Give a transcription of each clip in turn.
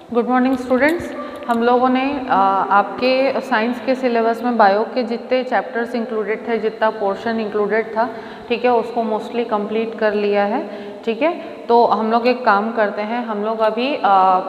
Good morning students. हम लोगों ने आपके साइंस के सिलेबस में बायो के जितने चैप्टर्स इंक्लूडेड थे, जितना पोर्शन इंक्लूडेड था, ठीक है, उसको मोस्टली कंप्लीट कर लिया है। ठीक है, तो हम लोग एक काम करते हैं, हम लोग अभी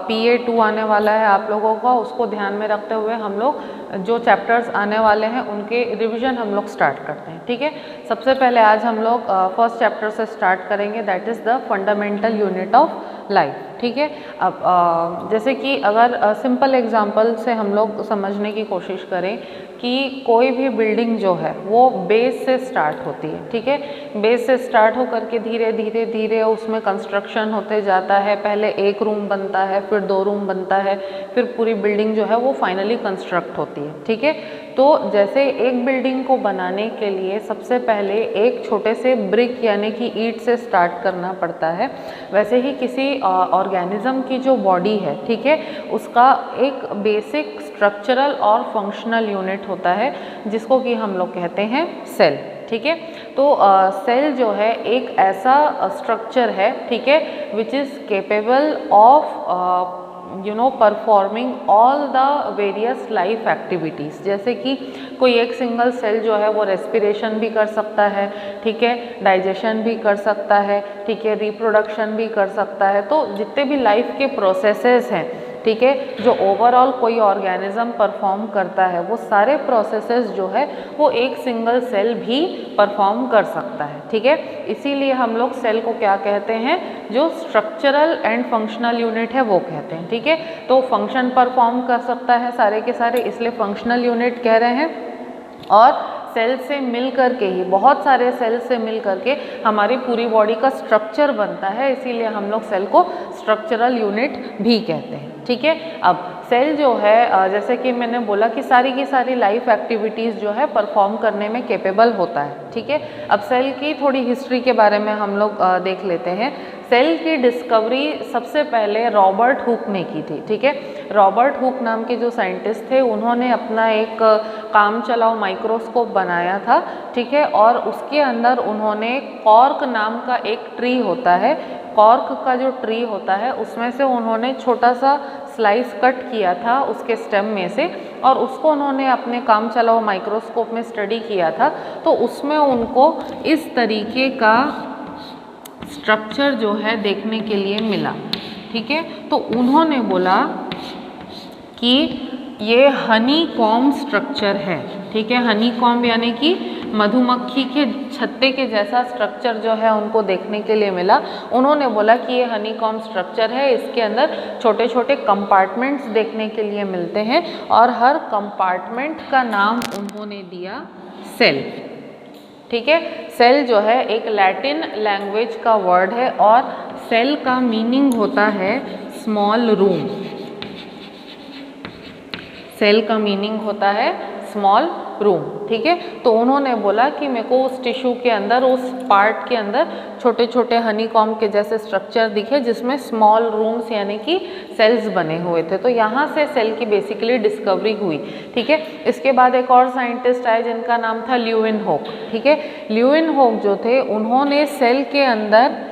PA2 आने वाला है आप लोगों का, उसको ध्यान में रखते हुए हम लोग जो चैप्टर्स आने वाले हैं उनके रिवीजन हम लोग स्टार्ट करते हैं। ठीक है, सबसे पहले आज हम लोग फर्स्ट चैप्टर से स्टार्ट करेंगे, that is the fundamental unit of life. ठीक है, अब जैसे कि अगर सिंपल एग्जांपल से हम लोग समझने की कोशिश करें कि कोई भी बिल्डिंग जो है वो बेस से स्टार्ट होती है। ठीक है, बेस से स्टार्ट होकर के धीरे धीरे धीरे उसमें कंस्ट्रक्शन होते जाता है। पहले एक रूम बनता है, फिर 2 रूम बनता है, फिर पूरी बिल्डिंग जो है वो फाइनली कंस्ट्रक्ट होती है। ठीक है, तो जैसे एक बिल्डिंग को बनाने के लिए सबसे पहले एक छोटे से ब्रिक यानी कि ईंट से स्टार्ट करना पड़ता है, वैसे ही किसी ऑर्गेनिज्म की जो बॉडी है, ठीक है, उसका एक बेसिक स्ट्रक्चरल और फंक्शनल यूनिट होता है जिसको कि हम लोग कहते हैं सेल। ठीक है, तो सेल जो है एक ऐसा स्ट्रक्चर है, ठीक है, which is capable of performing all the various life activities. जैसे कि कोई एक सिंगल सेल जो है वो रेस्पिरेशन भी कर सकता है, ठीक है, डाइजेशन भी कर सकता है, ठीक है, रिप्रोडक्शन भी कर सकता है। तो जितने भी लाइफ के प्रोसेसेस हैं, ठीक है, जो ओवरऑल कोई ऑर्गेनिज्म परफॉर्म करता है, वो सारे प्रोसेसेस जो है वो एक सिंगल सेल भी परफॉर्म कर सकता है। ठीक है, इसीलिए हम लोग सेल को क्या कहते हैं, जो स्ट्रक्चरल एंड फंक्शनल यूनिट है वो कहते हैं। ठीक है, तो फंक्शन परफॉर्म कर सकता है सारे के सारे, इसलिए फंक्शनल यूनिट कह रहे हैं। और सेल से मिल करके ही, बहुत सारे सेल से मिल करके हमारी पूरी बॉडी का स्ट्रक्चर बनता है, इसीलिए हम लोग सेल को स्ट्रक्चरल यूनिट भी कहते हैं। ठीक है, अब सेल जो है जैसे कि मैंने बोला कि सारी की सारी लाइफ एक्टिविटीज़ जो है परफॉर्म करने में कैपेबल होता है। ठीक है, अब सेल की थोड़ी हिस्ट्री के बारे में हम लोग देख लेते हैं। सेल की डिस्कवरी सबसे पहले रॉबर्ट हुक ने की थी। ठीक है, रॉबर्ट हुक नाम के जो साइंटिस्ट थे, उन्होंने अपना एक काम चलाओ माइक्रोस्कोप बनाया था। ठीक है, और उसके अंदर उन्होंने कॉर्क नाम का एक ट्री होता है, कॉर्क का जो ट्री होता है उसमें से उन्होंने छोटा सा स्लाइस कट किया था उसके स्टेम में से, और उसको उन्होंने अपने काम चलाओ माइक्रोस्कोप में स्टडी किया था। तो उसमें उनको इस तरीके का स्ट्रक्चर जो है देखने के लिए मिला। ठीक है, तो उन्होंने बोला कि ये हनी कॉम्ब स्ट्रक्चर है। ठीक है, हनी कॉम्ब यानी कि मधुमक्खी के छत्ते के जैसा स्ट्रक्चर जो है उनको देखने के लिए मिला। उन्होंने बोला कि ये हनी कॉम्ब स्ट्रक्चर है, इसके अंदर छोटे छोटे कंपार्टमेंट्स देखने के लिए मिलते हैं, और हर कंपार्टमेंट का नाम उन्होंने दिया सेल। ठीक है, सेल जो है एक लैटिन लैंग्वेज का वर्ड है, और सेल का मीनिंग होता है स्मॉल रूम। सेल का मीनिंग होता है स्मॉल रूम। ठीक है, तो उन्होंने बोला कि मेरे को उस टिश्यू के अंदर, उस पार्ट के अंदर छोटे छोटे हनी कॉम्ब के जैसे स्ट्रक्चर दिखे जिसमें स्मॉल रूम्स यानी कि सेल्स बने हुए थे। तो यहाँ से सेल की बेसिकली डिस्कवरी हुई। ठीक है, इसके बाद एक और साइंटिस्ट आए जिनका नाम था ल्यूवेनहोक। ठीक है, ल्यूवेनहोक जो थे उन्होंने सेल के अंदर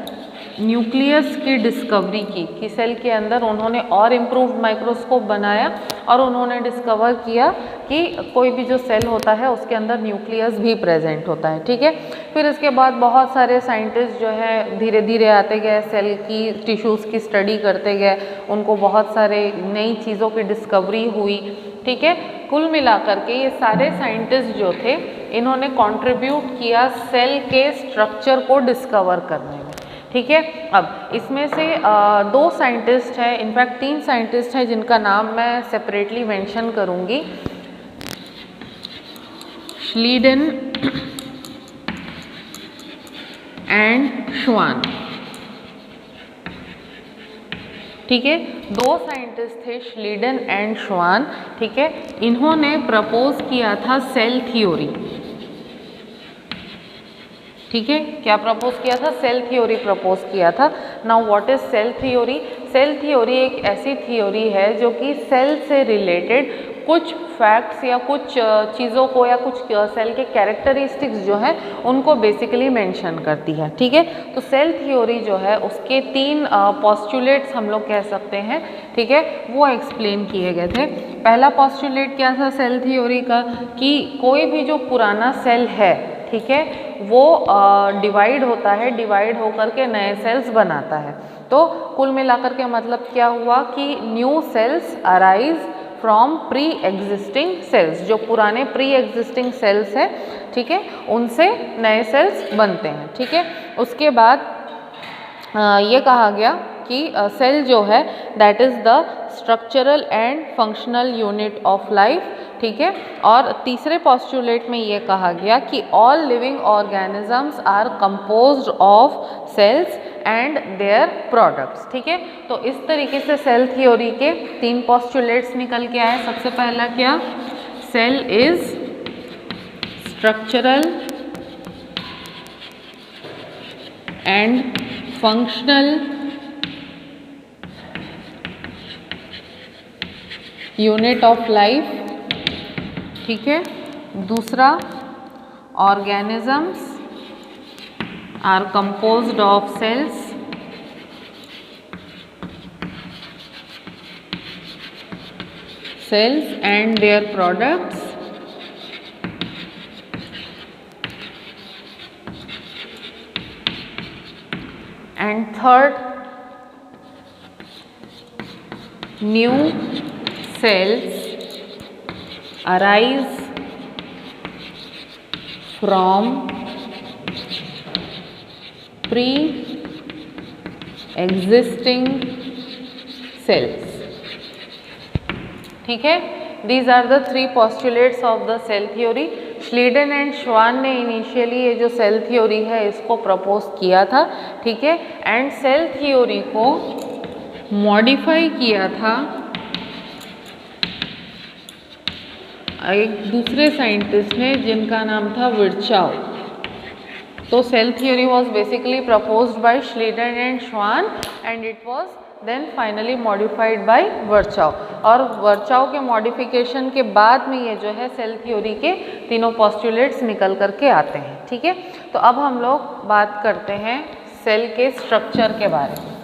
न्यूक्लियस की डिस्कवरी की, कि सेल के अंदर उन्होंने और इम्प्रूव्ड माइक्रोस्कोप बनाया और उन्होंने डिस्कवर किया कि कोई भी जो सेल होता है उसके अंदर न्यूक्लियस भी प्रेजेंट होता है। ठीक है, फिर इसके बाद बहुत सारे साइंटिस्ट जो है धीरे धीरे आते गए, सेल की टिश्यूज़ की स्टडी करते गए, उनको बहुत सारे नई चीज़ों की डिस्कवरी हुई। ठीक है, कुल मिलाकर के ये सारे साइंटिस्ट जो थे इन्होंने कंट्रीब्यूट किया सेल के स्ट्रक्चर को डिस्कवर करने में। ठीक है, अब इसमें से 2 साइंटिस्ट हैं, इनफैक्ट 3 साइंटिस्ट हैं जिनका नाम मैं सेपरेटली मेंशन करूंगी, श्लीडेन एंड श्वान। ठीक है, 2 साइंटिस्ट थे, श्लीडेन एंड श्वान। ठीक है, इन्होंने प्रपोज किया था सेल थ्योरी। ठीक है, क्या प्रपोज किया था, सेल थ्योरी प्रपोज किया था। Now what is cell theory? Cell theory एक ऐसी थ्योरी है जो कि सेल से रिलेटेड कुछ फैक्ट्स या कुछ चीज़ों को या कुछ सेल के कैरेक्टरिस्टिक्स जो है उनको बेसिकली मेंशन करती है। ठीक है, तो सेल थ्योरी जो है उसके 3 पॉस्टुलेट्स हम लोग कह सकते हैं। ठीक है, वो एक्सप्लेन किए गए थे। पहला पॉस्टुलेट क्या था सेल थ्योरी का, कि कोई भी जो पुराना सेल है, ठीक है, वो डिवाइड होता है, डिवाइड होकर के नए सेल्स बनाता है। तो कुल मिलाकर के मतलब क्या हुआ कि new sales arise from pre existing cells, जो पुराने प्री एग्जिस्टिंग सेल्स हैं, ठीक है, उनसे नए सेल्स बनते हैं। ठीक है, उसके बाद ये कहा गया कि सेल जो है that is the structural and functional unit of life. ठीक है, और तीसरे पॉस्टुलेट में ये कहा गया कि all living organisms are composed of cells and their products. ठीक है, तो इस तरीके से सेल थ्योरी के 3 पॉस्टुलेट्स निकल के आए। सबसे पहला क्या, cell is structural and functional unit of life. ठीक है, दूसरा organisms are composed of cells and their products. And third, new cells arise from pre-existing cells। ठीक है, these are the 3 postulates of the cell theory। Schleiden and श्वान ने initially ये जो cell theory है इसको प्रपोज किया था। ठीक है, एंड सेल थ्योरी को मॉडिफाई किया था एक दूसरे साइंटिस्ट ने जिनका नाम था विर्चाउ। तो cell theory was basically proposed by Schleiden and Schwann and it was then finally modified by Virchow. और विर्चाउ के मॉडिफिकेशन के बाद में ये जो है सेल थ्योरी के तीनों पॉस्टुलेट्स निकल करके आते हैं। ठीक है, तो अब हम लोग बात करते हैं सेल के स्ट्रक्चर के बारे में।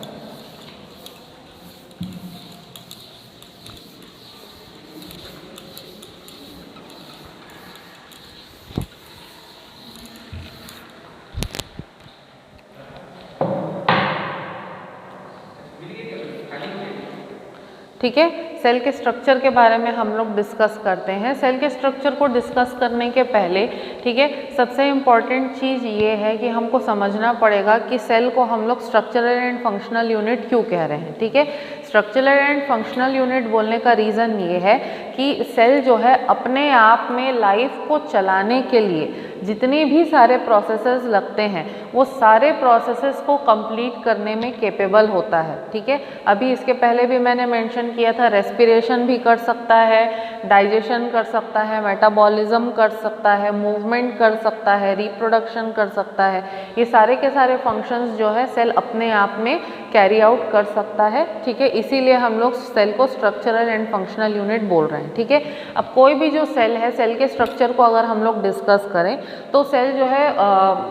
ठीक है, सेल के स्ट्रक्चर के बारे में हम लोग डिस्कस करते हैं। सेल के स्ट्रक्चर को डिस्कस करने के पहले, ठीक है, सबसे इम्पॉर्टेंट चीज़ ये है कि हमको समझना पड़ेगा कि सेल को हम लोग स्ट्रक्चरल एंड फंक्शनल यूनिट क्यों कह रहे हैं। ठीक है, स्ट्रक्चरल एंड फंक्शनल यूनिट बोलने का रीज़न ये है कि सेल जो है अपने आप में लाइफ को चलाने के लिए जितने भी सारे प्रोसेसेस लगते हैं वो सारे प्रोसेसेस को कंप्लीट करने में कैपेबल होता है। ठीक है, अभी इसके पहले भी मैंने मेंशन किया था, रेस्पिरेशन भी कर सकता है, डाइजेशन कर सकता है, मेटाबॉलिज्म कर सकता है, मूवमेंट कर सकता है, रिप्रोडक्शन कर सकता है। ये सारे के सारे फंक्शंस जो है सेल अपने आप में कैरी आउट कर सकता है। ठीक है, इसीलिए हम लोग सेल को स्ट्रक्चरल एंड फंक्शनल यूनिट बोल रहे हैं। ठीक है, अब कोई भी जो सेल है, सेल के स्ट्रक्चर को अगर हम लोग डिस्कस करें तो सेल जो है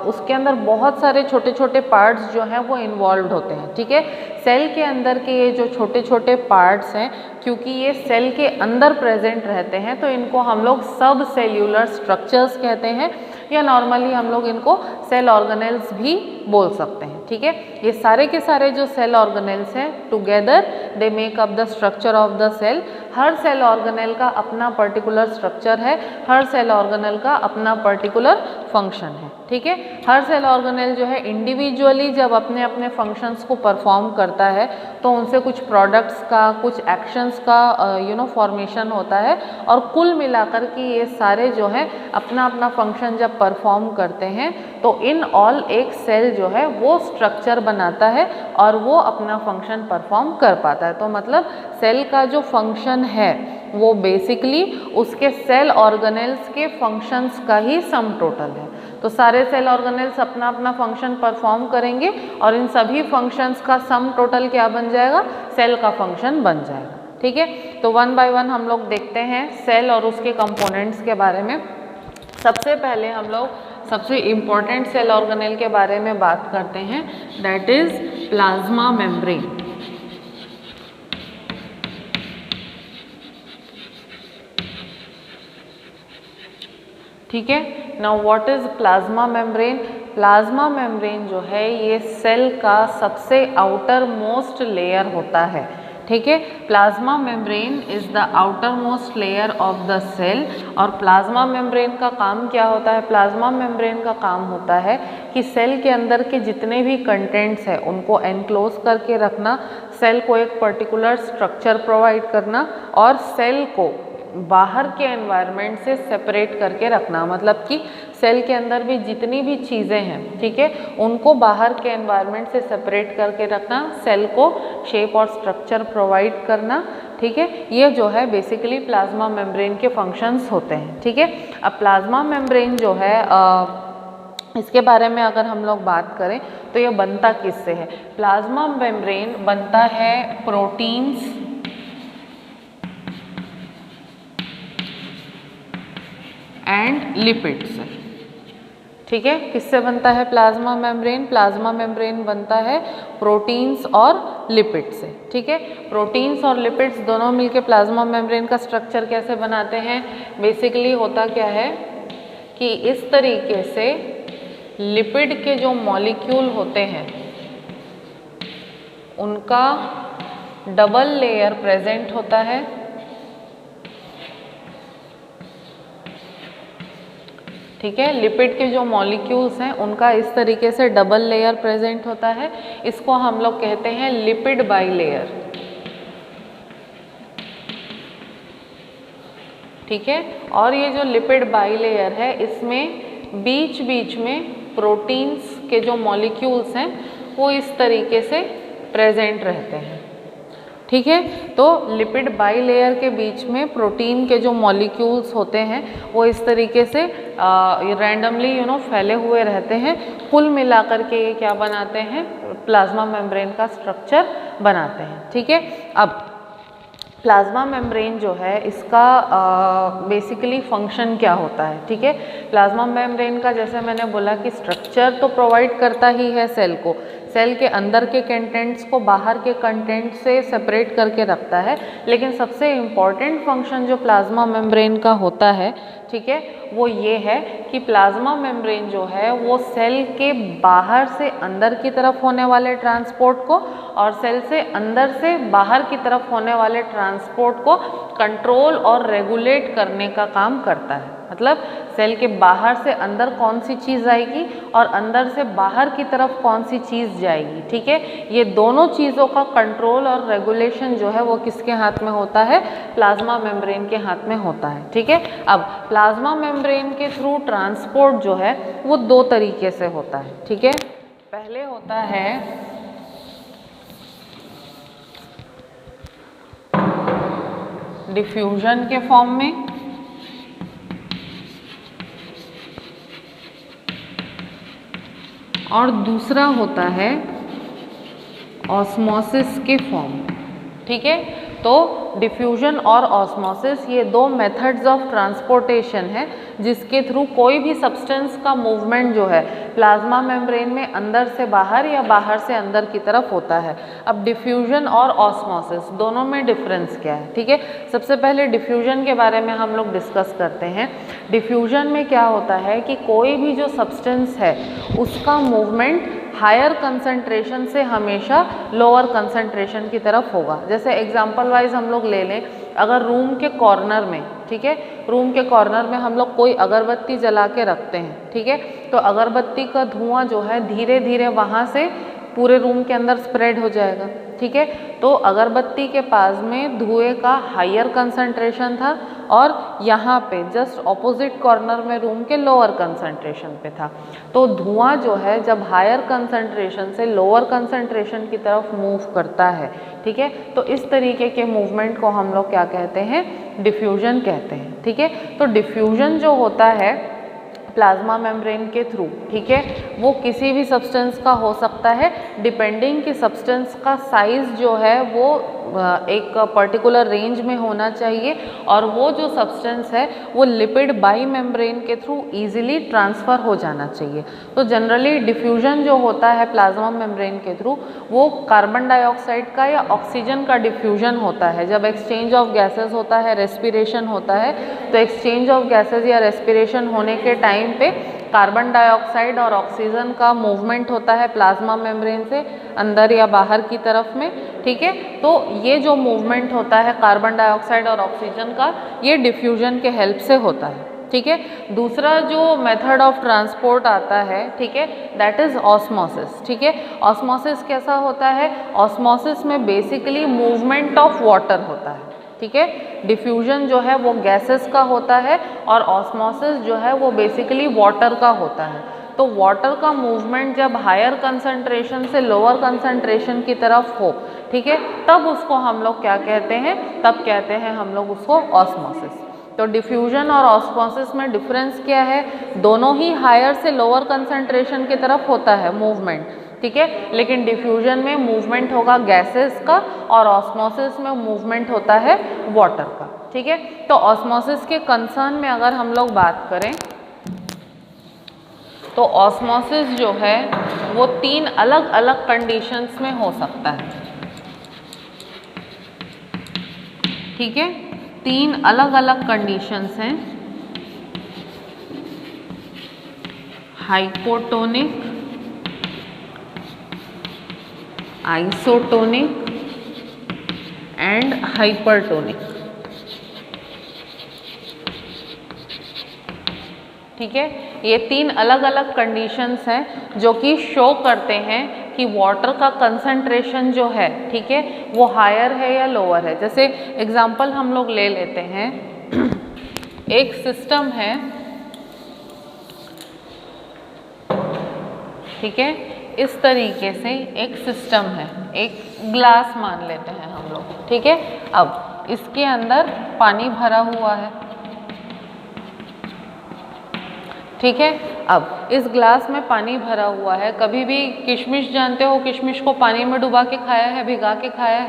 उसके अंदर बहुत सारे छोटे छोटे पार्ट्स जो हैं वो इन्वॉल्व होते हैं। ठीक है, सेल के अंदर के ये जो छोटे छोटे पार्ट्स हैं, क्योंकि ये सेल के अंदर प्रेजेंट रहते हैं तो इनको हम लोग सब सेल्यूलर स्ट्रक्चर्स कहते हैं, या नॉर्मली हम लोग इनको सेल ऑर्गेनेल्स भी बोल सकते हैं। ठीक है, ये सारे के सारे जो सेल ऑर्गेनेल्स हैं together they make up the structure of the cell. हर सेल ऑर्गेनेल का अपना पर्टिकुलर स्ट्रक्चर है, हर सेल ऑर्गेनेल का अपना पर्टिकुलर फंक्शन है। ठीक है, हर सेल ऑर्गेनेल जो है इंडिविजुअली जब अपने अपने फंक्शंस को परफॉर्म करता है तो उनसे कुछ प्रोडक्ट्स का, कुछ एक्शंस का फॉर्मेशन होता है, और कुल मिलाकर के ये सारे जो है अपना अपना फंक्शन जब परफॉर्म करते हैं तो इन ऑल एक सेल जो है वो स्ट्रक्चर बनाता है और वो अपना फंक्शन परफॉर्म कर पाता है। तो मतलब सेल का जो फंक्शन है वो बेसिकली उसके सेल ऑर्गेनेल्स के फंक्शंस का ही सम टोटल है। तो सारे सेल ऑर्गेनेल्स अपना अपना फंक्शन परफॉर्म करेंगे और इन सभी फंक्शंस का सम टोटल क्या बन जाएगा, सेल का फंक्शन बन जाएगा। ठीक है, तो वन बाय वन हम लोग देखते हैं सेल और उसके कंपोनेंट्स के बारे में। सबसे पहले हम लोग सबसे इम्पॉर्टेंट सेल ऑर्गेनेल के बारे में बात करते हैं, दैट इज प्लाज्मा मेम्ब्रेन। ठीक है, now what is plasma membrane? Plasma membrane जो है ये सेल का सबसे आउटर मोस्ट लेयर होता है। ठीक है, plasma membrane is the outer most layer of the cell. और प्लाज्मा मेम्ब्रेन का काम क्या होता है? प्लाज्मा मेम्ब्रेन का काम होता है कि सेल के अंदर के जितने भी कंटेंट्स हैं उनको एनक्लोज करके रखना, सेल को एक पर्टिकुलर स्ट्रक्चर प्रोवाइड करना और सेल को बाहर के एनवायरनमेंट से सेपरेट करके रखना। मतलब कि सेल के अंदर भी जितनी भी चीज़ें हैं, ठीक है, उनको बाहर के एनवायरनमेंट से सेपरेट करके रखना, सेल को शेप और स्ट्रक्चर प्रोवाइड करना। ठीक है, ये जो है बेसिकली प्लाज्मा मेम्ब्रेन के फंक्शंस होते हैं। ठीक है, अब प्लाज्मा मेम्ब्रेन जो है इसके बारे में अगर हम लोग बात करें तो ये बनता किससे है? प्लाज्मा मेम्ब्रेन बनता है प्रोटीन्स एंड लिपिड से। ठीक है, किससे बनता है प्लाज्मा मेम्ब्रेन? प्लाज्मा मेम्ब्रेन बनता है प्रोटीन्स और लिपिड से। ठीक है, प्रोटीन्स और लिपिड्स दोनों मिलके प्लाज्मा मेम्ब्रेन का स्ट्रक्चर कैसे बनाते हैं? बेसिकली होता क्या है कि इस तरीके से लिपिड के जो मॉलिक्यूल होते हैं उनका डबल लेयर प्रेजेंट होता है। ठीक है, लिपिड के जो मॉलिक्यूल्स हैं उनका इस तरीके से डबल लेयर प्रेजेंट होता है। इसको हम लोग कहते हैं लिपिड बाइलेयर। ठीक है, और ये जो लिपिड बाइलेयर है इसमें बीच बीच में प्रोटीन्स के जो मॉलिक्यूल्स हैं वो इस तरीके से प्रेजेंट रहते हैं। ठीक है, तो लिपिड बाइलेयर के बीच में प्रोटीन के जो मॉलिक्यूल्स होते हैं वो इस तरीके से रैंडमली फैले हुए रहते हैं। कुल मिलाकर के ये क्या बनाते हैं? प्लाज्मा मेम्ब्रेन का स्ट्रक्चर बनाते हैं। ठीक है, अब प्लाज्मा मेम्ब्रेन जो है इसका बेसिकली फंक्शन क्या होता है? ठीक है, प्लाज्मा मेम्ब्रेन का जैसे मैंने बोला कि स्ट्रक्चर तो प्रोवाइड करता ही है सेल को, सेल के अंदर के कंटेंट्स को बाहर के कंटेंट से सेपरेट करके रखता है, लेकिन सबसे इम्पॉर्टेंट फंक्शन जो प्लाज्मा मेम्ब्रेन का होता है, ठीक है, वो ये है कि प्लाज्मा मेम्ब्रेन जो है वो सेल के बाहर से अंदर की तरफ होने वाले ट्रांसपोर्ट को और सेल से अंदर से बाहर की तरफ होने वाले ट्रांसपोर्ट को कंट्रोल और रेगुलेट करने का काम करता है। मतलब सेल के बाहर से अंदर कौन सी चीज़ आएगी और अंदर से बाहर की तरफ कौन सी चीज़ जाएगी। ठीक है, ये दोनों चीज़ों का कंट्रोल और रेगुलेशन जो है वो किसके हाथ में होता है? प्लाज्मा मेम्ब्रेन के हाथ में होता है। ठीक है, अब प्लाज्मा मेम्ब्रेन के थ्रू ट्रांसपोर्ट जो है वो दो तरीके से होता है। ठीक है, पहले होता है डिफ्यूजन के फॉर्म में, और दूसरा होता है ऑस्मोसिस के फॉर्म में। ठीक है, तो डिफ्यूजन और ऑस्मोसिस ये दो मेथड्स ऑफ ट्रांसपोर्टेशन है जिसके थ्रू कोई भी सब्सटेंस का मूवमेंट जो है प्लाज्मा मेम्ब्रेन में अंदर से बाहर या बाहर से अंदर की तरफ होता है। अब डिफ्यूजन और ऑस्मोसिस दोनों में डिफरेंस क्या है? ठीक है, सबसे पहले डिफ्यूजन के बारे में हम लोग डिस्कस करते हैं। डिफ्यूजन में क्या होता है कि कोई भी जो सब्सटेंस है उसका मूवमेंट हायर कंसंट्रेशन से हमेशा लोअर कंसंट्रेशन की तरफ होगा। जैसे एग्जांपल वाइज हम लोग ले लें, अगर रूम के कॉर्नर में, ठीक है, रूम के कॉर्नर में हम लोग कोई अगरबत्ती जला के रखते हैं, ठीक है, तो अगरबत्ती का धुआं जो है धीरे धीरे वहाँ से पूरे रूम के अंदर स्प्रेड हो जाएगा। ठीक है, तो अगरबत्ती के पास में धुएं का हायर कंसंट्रेशन था और यहाँ पे जस्ट ऑपोजिट कॉर्नर में रूम के लोअर कंसंट्रेशन पे था। तो धुआं जो है जब हायर कंसंट्रेशन से लोअर कंसंट्रेशन की तरफ मूव करता है, ठीक है, तो इस तरीके के मूवमेंट को हम लोग क्या कहते हैं? डिफ्यूजन कहते हैं। ठीक है, तो डिफ्यूजन जो होता है प्लाज्मा मेम्ब्रेन के थ्रू, ठीक है। वो किसी भी सब्सटेंस का हो सकता है, डिपेंडिंग कि सब्सटेंस का साइज़ जो है वो एक पर्टिकुलर रेंज में होना चाहिए और वो जो सब्सटेंस है वो लिपिड बाई मेम्ब्रेन के थ्रू इजीली ट्रांसफ़र हो जाना चाहिए। तो जनरली डिफ्यूजन जो होता है प्लाज्मा मेम्ब्रेन के थ्रू वो कार्बन डाइऑक्साइड का या ऑक्सीजन का डिफ्यूजन होता है। जब एक्सचेंज ऑफ गैसेस होता है, रेस्पिरेशन होता है, तो एक्सचेंज ऑफ गैसेस या रेस्पिरेशन होने के टाइम पे कार्बन डाइऑक्साइड और ऑक्सीजन का मूवमेंट होता है प्लाज्मा मेम्ब्रेन से अंदर या बाहर की तरफ में, ठीक है। तो ये जो मूवमेंट होता है कार्बन डाइऑक्साइड और ऑक्सीजन का, ये डिफ्यूजन के हेल्प से होता है, ठीक है। दूसरा जो मेथड ऑफ ट्रांसपोर्ट आता है, ठीक है, दैट इज़ ऑस्मोसिस, ठीक है। ऑस्मोसिस कैसा होता है? ऑस्मोसिस में बेसिकली मूवमेंट ऑफ वाटर होता है, ठीक है। डिफ्यूजन जो है वो गैसेस का होता है और ऑस्मोसिस जो है वो बेसिकली वाटर का होता है। तो वाटर का मूवमेंट जब हायर कंसंट्रेशन से लोअर कंसंट्रेशन की तरफ हो, ठीक है, तब उसको हम लोग क्या कहते हैं? तब कहते हैं हम लोग उसको ऑस्मोसिस। तो डिफ्यूजन और ऑस्मोसिस में डिफरेंस क्या है? दोनों ही हायर से लोअर कंसंट्रेशन की तरफ होता है मूवमेंट, ठीक है, लेकिन डिफ्यूजन में मूवमेंट होगा गैसेस का और ऑस्मोसिस में मूवमेंट होता है वाटर का, ठीक है। तो ऑस्मोसिस के कंसर्न में अगर हम लोग बात करें तो ऑस्मोसिस जो है वो 3 अलग अलग कंडीशंस में हो सकता है, ठीक है। 3 अलग अलग कंडीशंस हैं, हाइपोटोनिक, आइसोटोनिक एंड हाइपरटोनिक, ठीक है। ये 3 अलग अलग कंडीशंस हैं जो कि शो करते हैं कि वाटर का कंसंट्रेशन जो है, ठीक है, वो हायर है या लोअर है। जैसे एग्जांपल हम लोग ले लेते हैं, एक सिस्टम है, ठीक है, इस तरीके से एक सिस्टम है, एक ग्लास मान लेते हैं हम लोग, ठीक है। अब इसके अंदर पानी भरा हुआ है, ठीक है। अब इस ग्लास में पानी भरा हुआ है। कभी भी किशमिश जानते हो, किशमिश को पानी में डुबा के खाया है, भिगा के खाया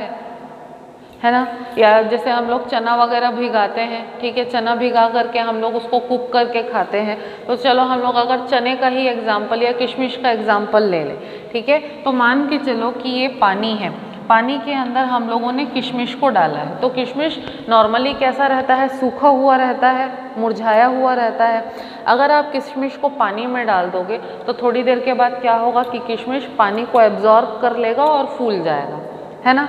है ना? या जैसे हम लोग चना वगैरह भिगाते हैं, ठीक है, चना भिगा करके हम लोग उसको कुक करके खाते हैं। तो चलो हम लोग अगर चने का ही एग्जाम्पल या किशमिश का एग्जाम्पल ले लें, ठीक है। तो मान के चलो कि ये पानी है, पानी के अंदर हम लोगों ने किशमिश को डाला है। तो किशमिश नॉर्मली कैसा रहता है? सूखा हुआ रहता है, मुरझाया हुआ रहता है। अगर आप किशमिश को पानी में डाल दोगे तो थोड़ी देर के बाद क्या होगा कि किशमिश पानी को एब्जॉर्ब कर लेगा और फूल जाएगा, है ना।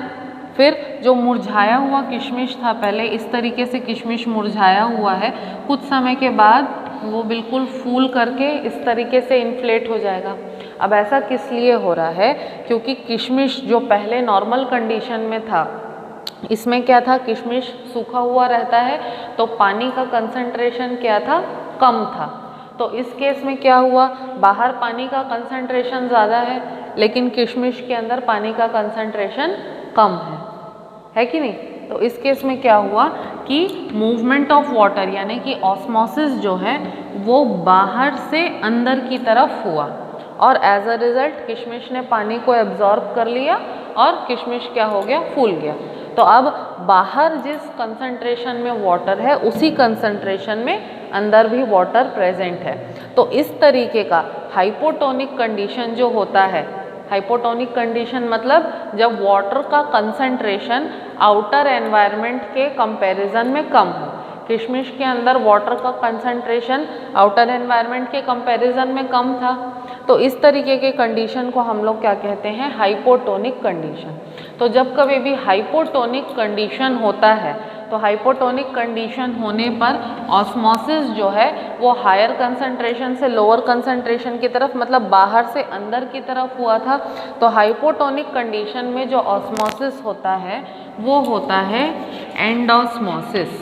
फिर जो मुरझाया हुआ किशमिश था, पहले इस तरीके से किशमिश मुरझाया हुआ है, कुछ समय के बाद वो बिल्कुल फूल करके इस तरीके से इन्फ्लेट हो जाएगा। अब ऐसा किस लिए हो रहा है? क्योंकि किशमिश जो पहले नॉर्मल कंडीशन में था, इसमें क्या था? किशमिश सूखा हुआ रहता है तो पानी का कंसंट्रेशन क्या था? कम था। तो इस केस में क्या हुआ? बाहर पानी का कंसंट्रेशन ज़्यादा है लेकिन किशमिश के अंदर पानी का कंसंट्रेशन कम है कि नहीं? तो इस केस में क्या हुआ कि मूवमेंट ऑफ वाटर यानी कि ऑस्मोसिस जो है वो बाहर से अंदर की तरफ हुआ और एज अ रिजल्ट किशमिश ने पानी को एब्जॉर्ब कर लिया और किशमिश क्या हो गया? फूल गया। तो अब बाहर जिस कंसंट्रेशन में वाटर है उसी कंसंट्रेशन में अंदर भी वाटर प्रेजेंट है। तो इस तरीके का हाइपोटोनिक कंडीशन जो होता है, हाइपोटोनिक कंडीशन मतलब जब वाटर का कंसंट्रेशन आउटर एनवायरनमेंट के कंपैरिजन में कम हो। किशमिश के अंदर वाटर का कंसंट्रेशन आउटर एनवायरनमेंट के कंपैरिजन में कम था। तो इस तरीके के कंडीशन को हम लोग क्या कहते हैं? Hypotonic condition. तो जब कभी भी हाइपोटोनिक कंडीशन होता है तो हाइपोटोनिक कंडीशन होने पर ऑस्मोसिस जो है वो हायर कंसंट्रेशन से लोअर कंसंट्रेशन की तरफ मतलब बाहर से अंदर की तरफ हुआ था। तो हाइपोटोनिक कंडीशन में जो ऑस्मोसिस होता है वो होता है एंडोस्मोसिस।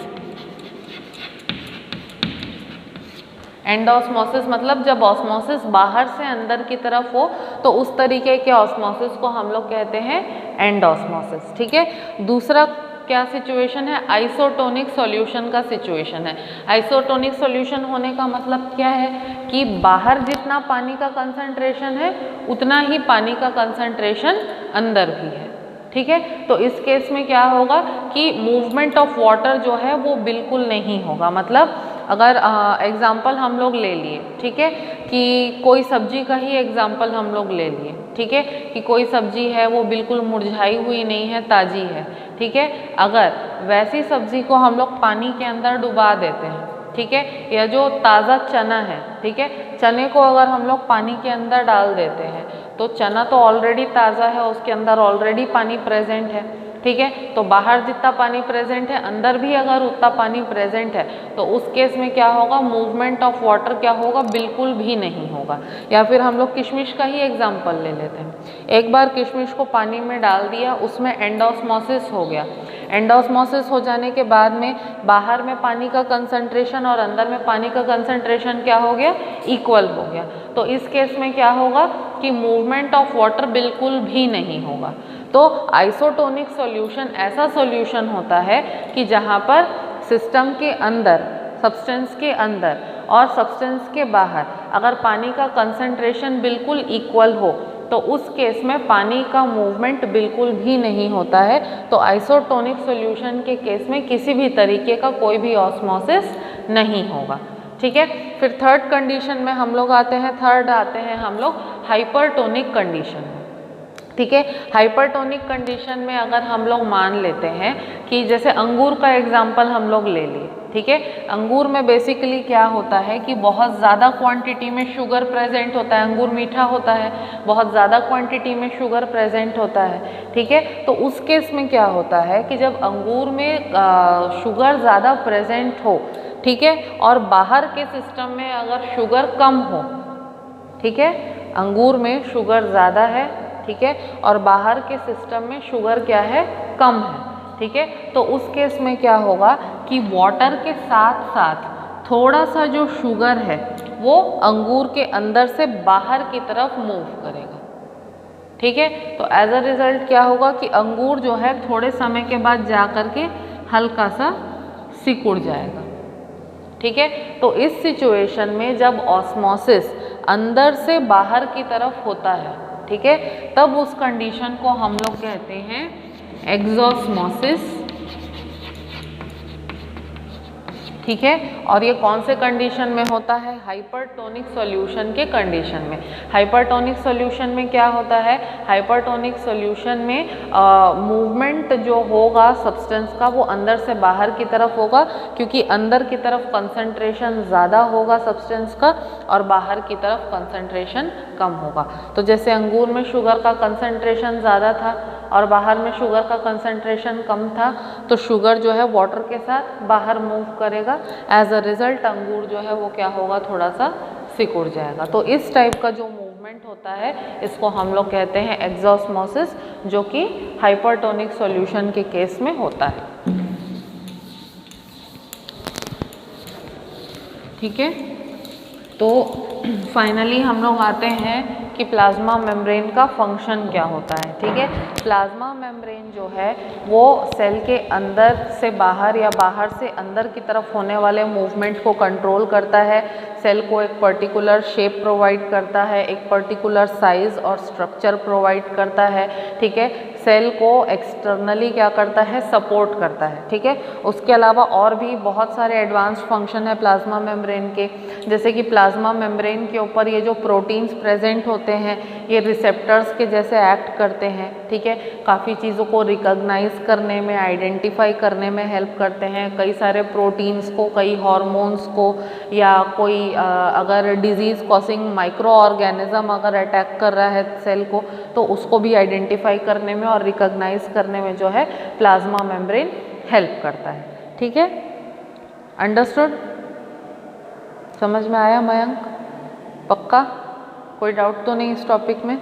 एंडोस्मोसिस मतलब जब ऑस्मोसिस बाहर से अंदर की तरफ हो तो उस तरीके के ऑस्मोसिस को हम लोग कहते हैं एंडोस्मोसिस, ठीक है। दूसरा क्या सिचुएशन है, आइसोटोनिक सॉल्यूशन का सिचुएशन है। आइसोटोनिक सॉल्यूशन होने का मतलब क्या है कि बाहर जितना पानी का कंसंट्रेशन है उतना ही पानी का कंसंट्रेशन अंदर भी है, ठीक है। तो इस केस में क्या होगा कि मूवमेंट ऑफ वाटर जो है वो बिल्कुल नहीं होगा। मतलब अगर एग्जाम्पल हम लोग ले लिए, ठीक है, कि कोई सब्जी का ही एग्जाम्पल हम लोग ले लिए, ठीक है, कि कोई सब्जी है वो बिल्कुल मुरझाई हुई नहीं है, ताज़ी है, ठीक है। अगर वैसी सब्जी को हम लोग पानी के अंदर डुबा देते हैं, ठीक है, या जो ताज़ा चना है, ठीक है, चने को अगर हम लोग पानी के अंदर डाल देते हैं तो चना तो ऑलरेडी ताज़ा है, उसके अंदर ऑलरेडी पानी प्रेजेंट है, ठीक है। तो बाहर जितना पानी प्रेजेंट है अंदर भी अगर उतना पानी प्रेजेंट है तो उस केस में क्या होगा, मूवमेंट ऑफ वाटर क्या होगा, बिल्कुल भी नहीं होगा। या फिर हम लोग किशमिश का ही एग्जाम्पल ले लेते हैं। एक बार किशमिश को पानी में डाल दिया, उसमें एंडोस्मोसिस हो गया। एंडोस्मोसिस हो जाने के बाद में बाहर में पानी का कंसंट्रेशन और अंदर में पानी का कंसंट्रेशन क्या हो गया, इक्वल हो गया। तो इस केस में क्या होगा कि मूवमेंट ऑफ वाटर बिल्कुल भी नहीं होगा। तो आइसोटोनिक सॉल्यूशन ऐसा सॉल्यूशन होता है कि जहाँ पर सिस्टम के अंदर, सब्सटेंस के अंदर और सब्सटेंस के बाहर अगर पानी का कंसंट्रेशन बिल्कुल इक्वल हो तो उस केस में पानी का मूवमेंट बिल्कुल भी नहीं होता है। तो आइसोटोनिक सॉल्यूशन के केस में किसी भी तरीके का कोई भी ऑस्मोसिस नहीं होगा, ठीक है। फिर थर्ड कंडीशन में हम लोग आते हैं हम लोग हाइपरटोनिक कंडीशन में, ठीक है। हाइपरटोनिक कंडीशन में अगर हम लोग मान लेते हैं कि जैसे अंगूर का एग्जाम्पल हम लोग ले लिए, ठीक है। अंगूर में बेसिकली क्या होता है कि बहुत ज़्यादा क्वांटिटी में शुगर प्रेजेंट होता है। अंगूर मीठा होता है, बहुत ज़्यादा क्वांटिटी में शुगर प्रेजेंट होता है, ठीक है। तो उस केस में क्या होता है कि जब अंगूर में शुगर ज़्यादा प्रेजेंट हो, ठीक है, और बाहर के सिस्टम में अगर शुगर कम हो, ठीक है, अंगूर में शुगर ज़्यादा है, ठीक है, और बाहर के सिस्टम में शुगर क्या है, कम है, ठीक है। तो उस केस में क्या होगा कि वाटर के साथ साथ थोड़ा सा जो शुगर है वो अंगूर के अंदर से बाहर की तरफ मूव करेगा, ठीक है। तो एज अ रिजल्ट क्या होगा कि अंगूर जो है थोड़े समय के बाद जा कर के हल्का सा सिकुड़ जाएगा, ठीक है। तो इस सिचुएशन में जब ऑस्मोसिस अंदर से बाहर की तरफ होता है, ठीक है, तब उस कंडीशन को हम लोग कहते हैं एक्सोस्मोसिस, ठीक है। और ये कौन से कंडीशन में होता है, हाइपरटोनिक सॉल्यूशन के कंडीशन में। हाइपरटोनिक सॉल्यूशन में क्या होता है, हाइपरटोनिक सॉल्यूशन में मूवमेंट जो होगा सब्सटेंस का वो अंदर से बाहर की तरफ होगा, क्योंकि अंदर की तरफ कंसंट्रेशन ज़्यादा होगा सब्सटेंस का और बाहर की तरफ कंसंट्रेशन कम होगा। तो जैसे अंगूर में शुगर का कंसंट्रेशन ज़्यादा था और बाहर में शुगर का कंसंट्रेशन कम था, तो शुगर जो है वाटर के साथ बाहर मूव करेगा, एज अ रिजल्ट अंगूर जो है वो क्या होगा, थोड़ा सा सिकुड़ जाएगा। तो इस टाइप का जो मूवमेंट होता है इसको हम लोग कहते हैं एक्सोस्मोसिस, जो कि हाइपरटोनिक सॉल्यूशन के केस में होता है, ठीक है। तो फाइनली हम लोग आते हैं कि प्लाज्मा मेम्ब्रेन का फंक्शन क्या होता है, ठीक है। प्लाज्मा मेम्ब्रेन जो है वो सेल के अंदर से बाहर या बाहर से अंदर की तरफ होने वाले मूवमेंट को कंट्रोल करता है, सेल को एक पर्टिकुलर शेप प्रोवाइड करता है, एक पर्टिकुलर साइज और स्ट्रक्चर प्रोवाइड करता है, ठीक है। सेल को एक्सटर्नली क्या करता है, सपोर्ट करता है, ठीक है। उसके अलावा और भी बहुत सारे एडवांस्ड फंक्शन है प्लाज्मा मेम्ब्रेन के, जैसे कि प्लाज्मा मेम्ब्रेन के ऊपर ये जो प्रोटीन्स प्रेजेंट होते हैं ये रिसेप्टर्स के जैसे एक्ट करते हैं, ठीक है। काफ़ी चीज़ों को रिकॉग्नाइज करने में, आइडेंटिफाई करने में हेल्प करते हैं। कई सारे प्रोटीन्स को, कई हॉर्मोन्स को, या कोई अगर डिजीज़ कॉजिंग माइक्रो ऑर्गेनिज्म अगर अटैक कर रहा है सेल को तो उसको भी आइडेंटिफाई करने में और रिकॉग्नाइज करने में जो है प्लाज्मा मेम्ब्रेन हेल्प करता है, ठीक है। अंडरस्टूड, समझ में आया मयंक? पक्का कोई डाउट तो नहीं इस टॉपिक में?